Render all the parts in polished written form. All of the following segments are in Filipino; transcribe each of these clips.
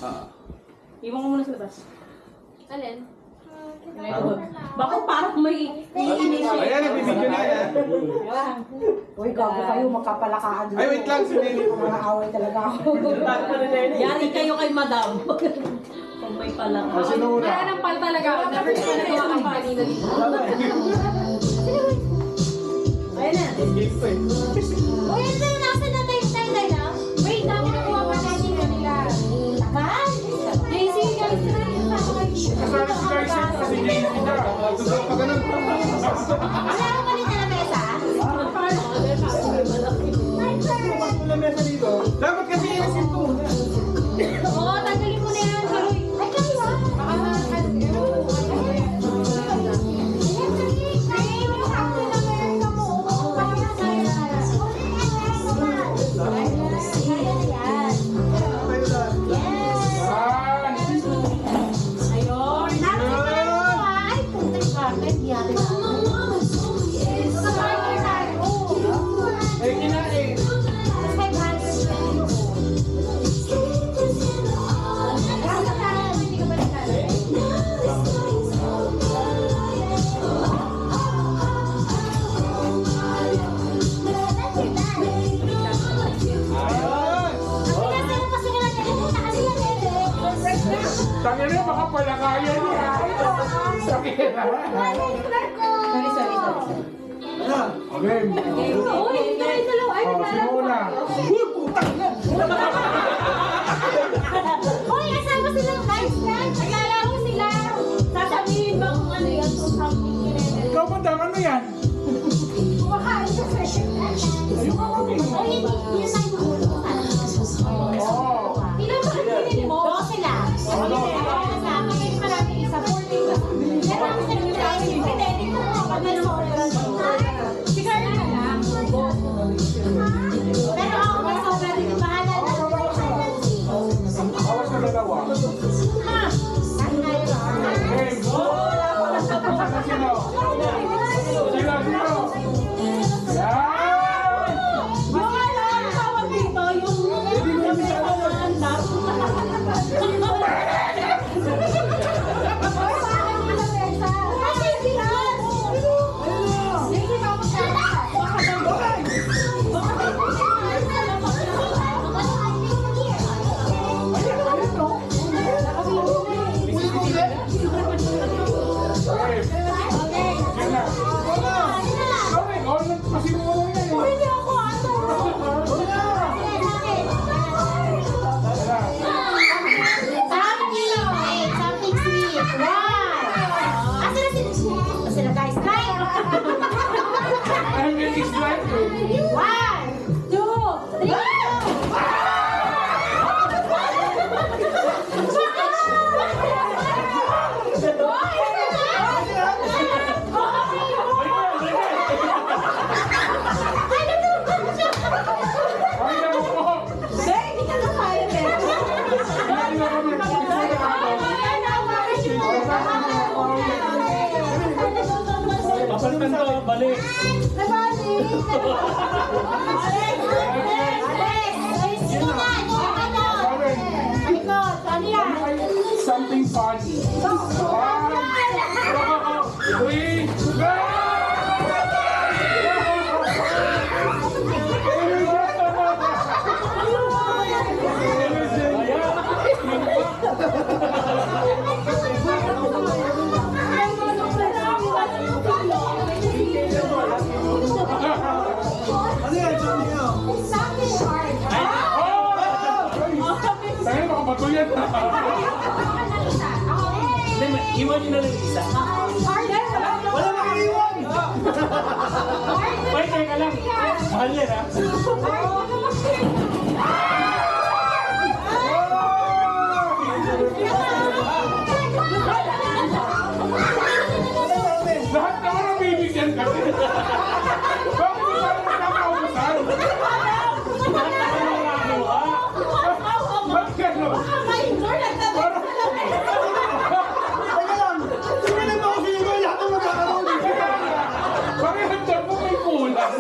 Iwan ko muna sa labas. Alin? Baka parang may iinisip. Ayan, nagbibigyo na yan. Uy, gago kayo, magkapalakaan dito. Ay, wait lang, si Nelly. Mga away talaga ako. Yari kayo kay madam. Kung may pala. Sino una? Wala nang pal talaga ako. Never ko na nagawa kang kanina dito. Ayun na. Game pa eh. Uy, ano na nasa na tayo na? Wait, namin nakuha pa natin kanila. Tagal? JC, guys, na yung Kasali si Guys kasi JC na. Tutulog pa ganun. wala ko kanina na mesa? Wala mesa dito. Dapat kasi i-resin ko muna. Oo, tanggalin mo na yan. Ay, kami ba? Baka na, Eh, kinain. Tangin na, baka pala kaya niya. Sakit na. Sorry. Okay. Uy, dahil sa loob. Ay, Sino una? Uy, kasama silang guys lang. Naglalaro sila. Sasabihin ba kung ano yan? Kung something kinene. Ikaw ba daw ano yan? Kumakain sa session. Uy, yun tayo mahulog. Ilan ba ang pinili mo? 12 lang. Kasi ako kasama. Kasi marami isa. 14 lang. Pero ako sa inyo guys, pinili ko na ako na si Carla na lang. Pero ako may sobra rin yung bahala na. Awas na dalawa. Ha? Okay, go! Sino? Yan! Yung ano, ang tawag dito, yung may pangandap. Okay. Yan na. Okay, all na kasi mo lang yan. Hindi ako ato. Something sweet. Wow. Asa na guys? Ang next slide eh. 1, 2, 3. Ay, naku po. Hindi ka na kaya, Beto. Hindi na kami Papalitan ko, balik. something funny. 1, 2, 3, go! Tayo baka matuyan na. Iwan nyo na lang isa. Wala makaiwan! Wait, teka lang. Mahal yan ha. Lahat naman ang bibigyan ka. Bakit di parang nakakaubusan? Bakit gano'n? Bakit handa mo may kulang?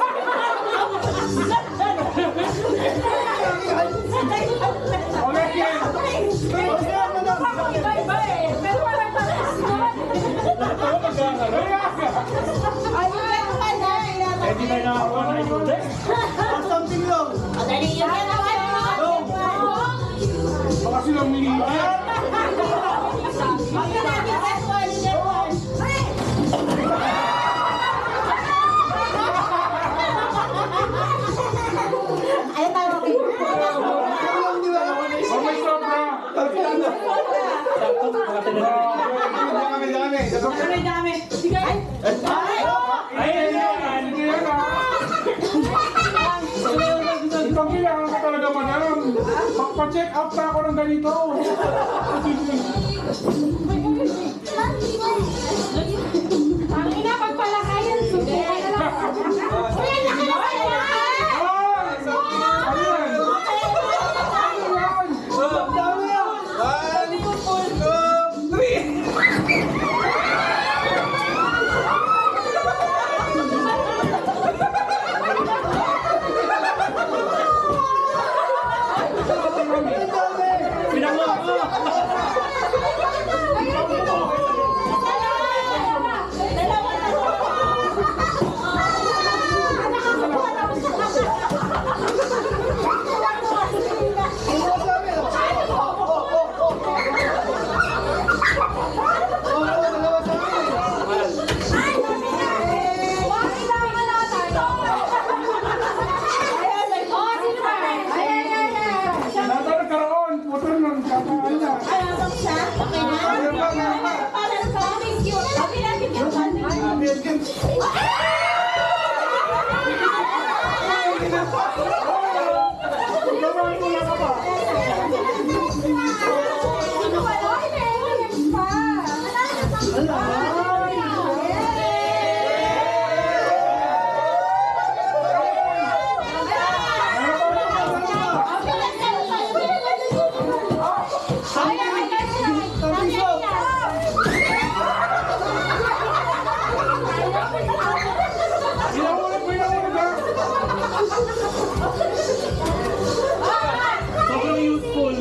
Tatlong liit. Okay, natin, get one, get one. Ano tayo, okay? Oh, may sobra. Dami-dami. Sige. Ay, hindi yan. Hindi yan Ikaw kailangan ka talaga, madam. Pa-check up na ako ng ganito. Ang ina, pagpalakayan, subukan na lang. Uy, ang laki na kaya! Pinanguha ko. Nata nagkaroon. Putol ng kakaan na. Gawin mo lang ba? Sobrang useful.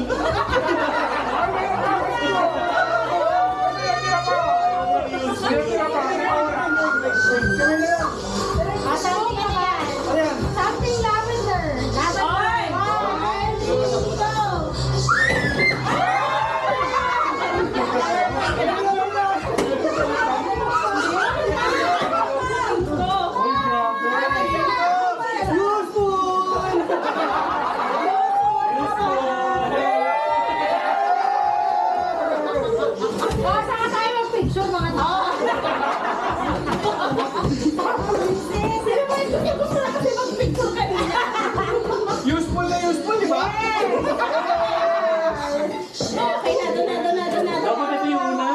Something lavender. Saka tayo mag-picture mga tao. Sino ba yung gusto na kasi mag-picture kanina? Useful na useful, di ba? Okay, nado. Dapat ito yung una.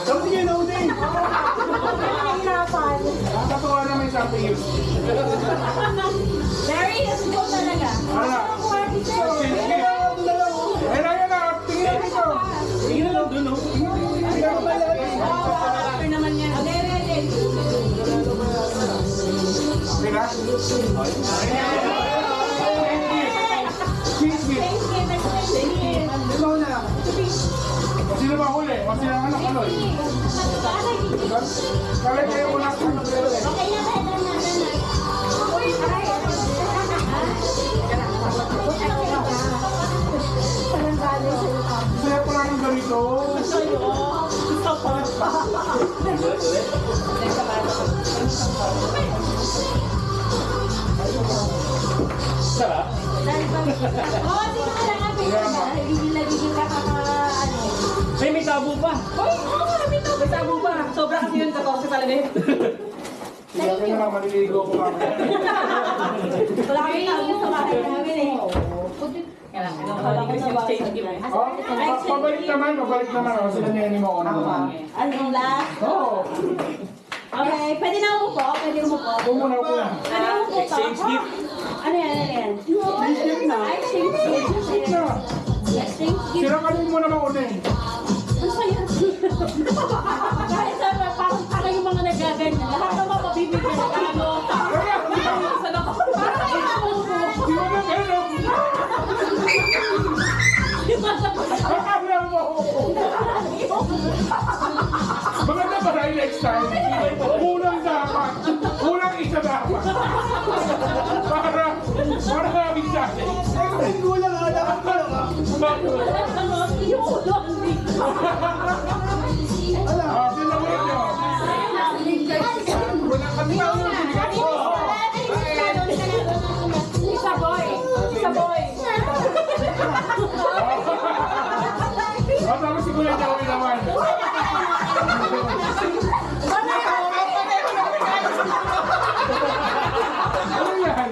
Dapat yun, naudin. Nahihirapan. Nakakatuwa na may something useful. Very useful talaga. Wala. Sige. Ayun na. Tingin na dito. Tingin na lang dun, oh. After naman yan. Okay, ready. Okay na? Cheese meat. Thank you. Ikaw na. O sino ba huli? O sino ang anak kaloy? Kaya kayo muna sa mag-relo eh. Okay na, better na. Uy, aray. Parang galing sa'yo ka. Saya ko lang ng ganito. Sarap. Oo, sino ka lang ang Gigil ka ano. Ay, may tabo pa. May tabo pa. Sobra kasi yun. 14 talaga yun. Sige, okay na lang. Maliligo ko lang. Wala kami tabo sa bahay namin eh. Kailangan ko siya exchange gift eh. Oh, pabalik naman. O, sila nene mo. Ano last? Oo. Okay, pwede na umupo. Pwede umupo. Bumuna ko na. Pwede umupo. Exchange gift. Ano yan? Exchange gift na. Ay, exchange gift. Exchange na. Exchange gift. Sira ka din muna makunin. Ano sa yan? Kahit sa parang yung mga nagaganyan. Lahat naman mabibigyan. Ano? Saan ako? Parang umupo. Di ba na pero? Akala mo. Maganda ba tayo next time? Kulang dapat. Kulang isa dapat. Para kami sa akin. Next time kulang ha. Dapat kulang ha. Yung ulo, hindi. Ah, sino ulit nyo? Wala kami na ulit. Isa boy. Isa boy. Ah, tapos si Kuya Joey naman. Ano yan?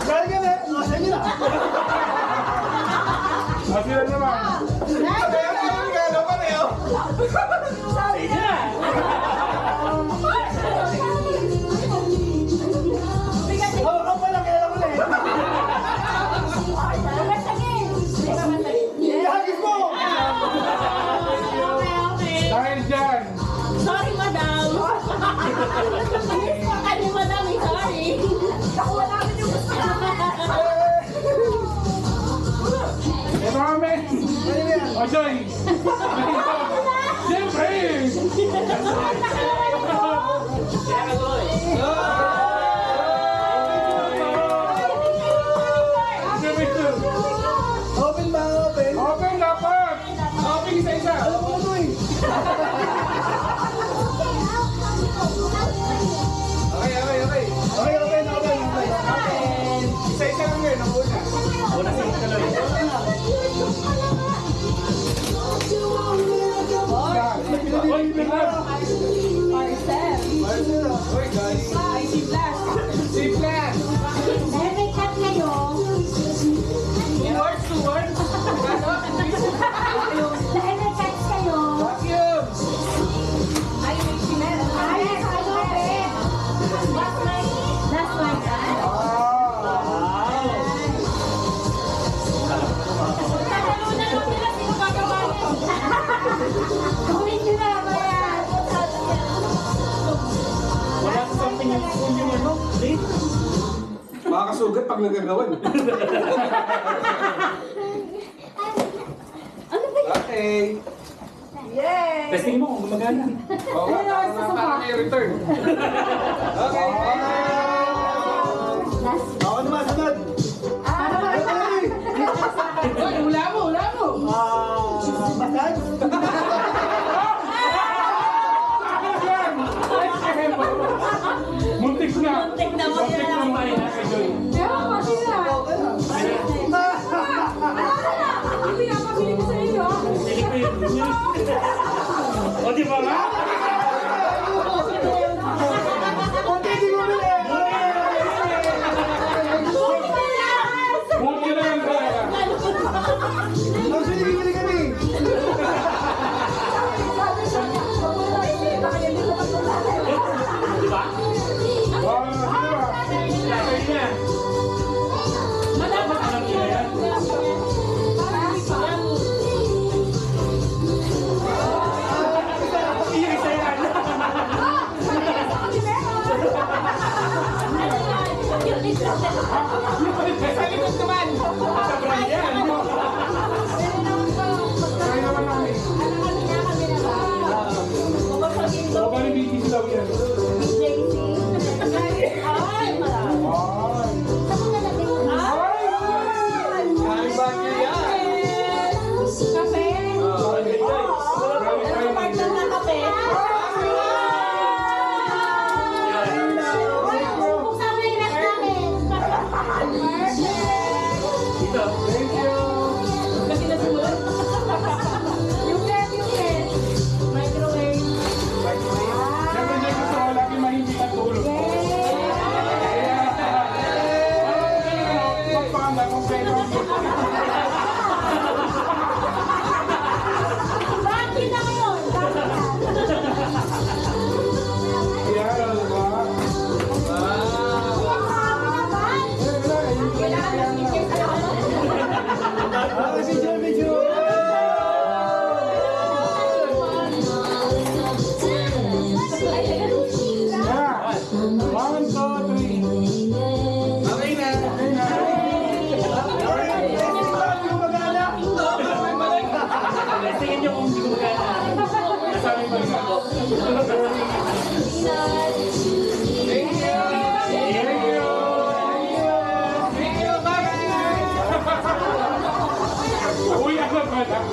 Dahil ka na, nasa nila. Ah, sila naman. Sige na. Ako pala, kaya ko na eh. Ihagis mo! Dahil dyan. Sorry, madam. Ano, madam, sorry. Nakuha namin yung gusto. Ito kami. O, Joy. Siyempre. Open ba? Open? Open dapat. Open isa-isa. Alam mo ano eh. Okay, open. Isa-isa lang yun. Ang una. Una sa tuloy. Oy, bigla. Oy, guys. Si-Flash. Two words. Vacuum. Wala sa something yung ano, date. Makakasugat pag nagagawan. Okay. Testing mo kung gumagana. Okay, para kayo return. Okay. Ako naman, sunod. Oy, hula mo. Massage? Muntik na. Muntik na, Muntik na tayo na kay Joy. O, di ba nga? Muntik na lang talaga. Di ba? Oh, sino ba? Lagay niya. Dapat alam niya yan. Iisa yan. Sa likod naman. Sabay yan. Kaya naman kami. O, bali BTC daw yan. Ay. Ay, bagyo yan. Kape. Grabe tayo. Dito. Thank you. Kasi nasulat. Microwave. Siyempre, Joy, gusto ko lagi mahindi at tulog. Kaya, magpakanda kung pwede ang gusto. Bakit na ngayon? Kaya, diba? Medyo. Yeah. 1, 2, 3. Okay na. Testingin niyo kung hindi gumagana. Nasabi ko na. Thank you. Thank you. Thank you. Bye. Uy, ako ba?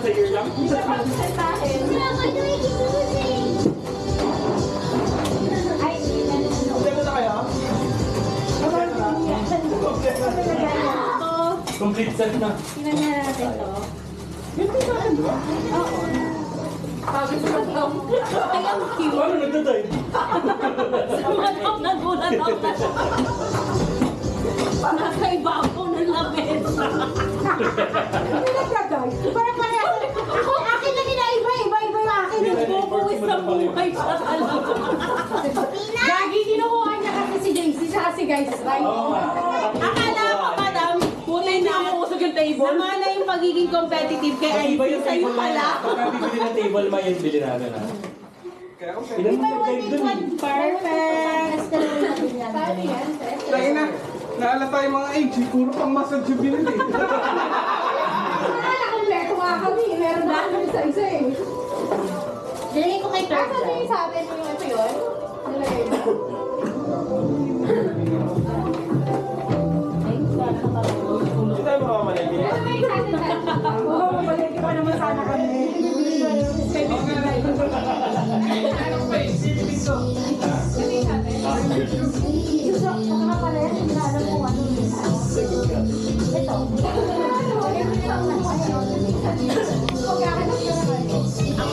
sa year lang. Hindi ka mag-sentahin. Ay, Kompleto na kayo? Complete set na. tingnan na natin to. Sabi ko sa tom. Ay, ang cute. Paano nagdadive? Sumanap na gulat ako na siya. Nasa ibabaw ng lamesa. Hindi nagdadrive. Parang parehas. Ako, akin lang iba yung akin. Nagbubuwis ng buhay siya sa labas. Gagi, kinukuha niya kasi si JC sa si guys, right? Oo nga. Akala ko, madam, Puta, hindi ako usog yung table. namana yung pagiging competitive kay Pag iba IC yung sa'yo table na pala. yan. Pagka bibili ng table, may yan bili natin ha. Ilan mo nag-dive dun eh? Perfect! Paano yan, Seth? Lagi na. Naalala tayo mga age. Puro pang massage yung binili. Nakakompleto nga kami. Meron na kami sa isa eh. Nilagay ko kay Clark. Asan na yung sa atin yung ito yun? Nilagay mo. Hindi tayo makamalagay. Ano ba yung sa atin na? Oo, mabalik pa naman sana kami. Isusok ko nga pala yan. Hindi na alam kung ano yun. Ito.